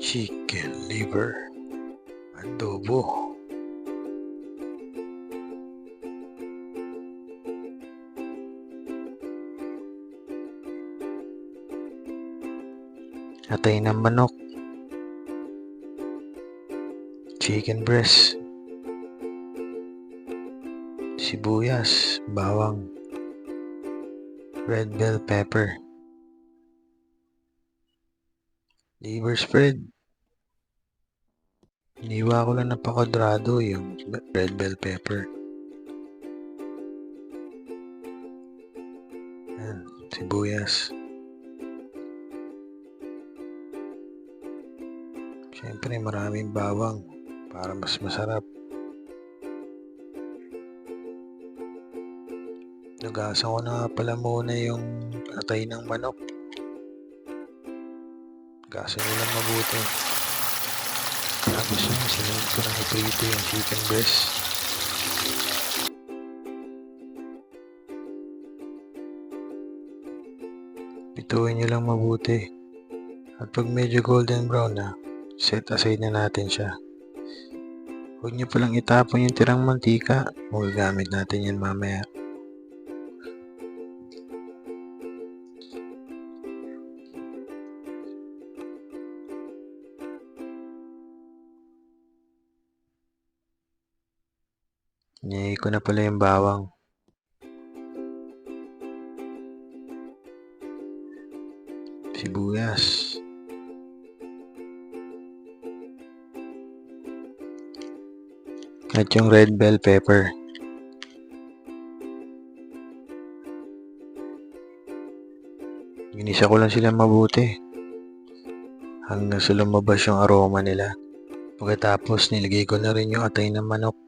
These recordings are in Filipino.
Chicken liver adobo. Atay ng manok. Chicken breast. Sibuyas, bawang. Red bell pepper. Liver spread. Iniwa ko lang na pakwadrado yung red bell pepper. Yan, sibuyas. Siyempre maraming bawang para mas masarap. Nagasan ko na pala muna yung atay ng manok. Gasan nyo lang mabuti. Tapos yung sinunod ko ng iprito yung chicken breast. Pituin nyo lang mabuti. At pag medyo golden brown na, set aside na natin siya. Huwag nyo palang itapon yung tirang mantika. Magagamit natin yan mamaya. Niyay ko na pala yung bawang. Sibuyas. At yung red bell pepper. Ginisa ko lang sila mabuti hanggang sa lumabas yung aroma nila. Pagkatapos nilagay ko na rin yung atay ng manok.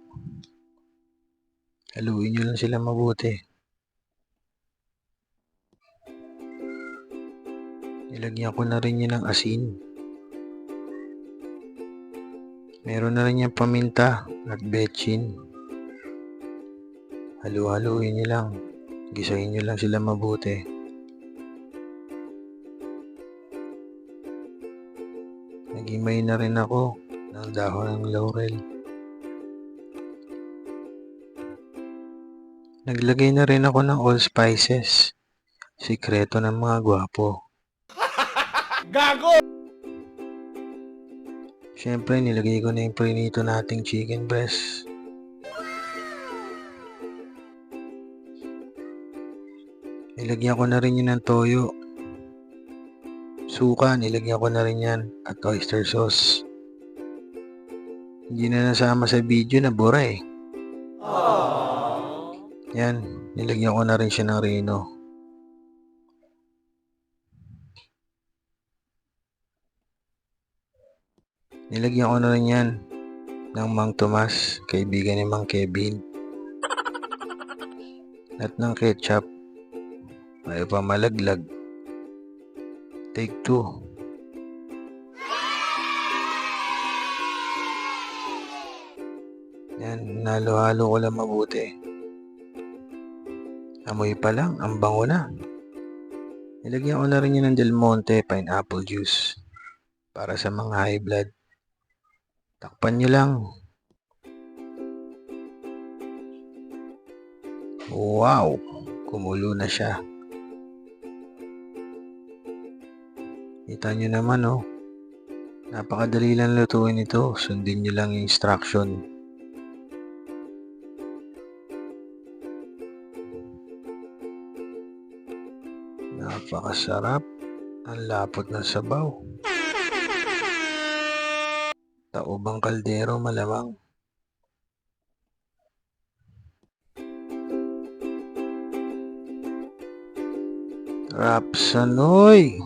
Haluin nyo lang sila mabuti. Nilagyan ko na rin yun ng asin. Meron na rin yung paminta at betchin. Halu-haluin nyo lang. Gisahin nyo lang sila mabuti. Nagimay na rin ako ng dahon ng laurel. Naglagay na rin ako ng allspices. Sikreto ng mga gwapo. Gago! Siyempre, nilagay ko na yung prinito nating chicken breast. Nilagyan ko na rin yun ng toyo. Suka, nilagyan ko na rin yan. At oyster sauce. Hindi na nasama sa video na bura eh. Yan, nilagyan ko na rin siya ng reno. Nilagyan ko na rin yan ng Mang Tomas, kaibigan ni Mang Kevin. At ng ketchup. Ayaw pa malaglag. Take 2. Yan, nalo-halo ko lang mabuti. Amoy pa lang, ang bango na. Nilagyan ko na rin yun ng Del Monte pineapple juice para sa mga high blood. Takpan nyo lang. Wow! Kumulo na siya. Kita nyo naman oh. Napakadali lang lutuin ito. Sundin nyo lang yung instruction. Napakasarap. Ang lapot ng sabaw. Taobang kaldero malamang. Rapsanoy!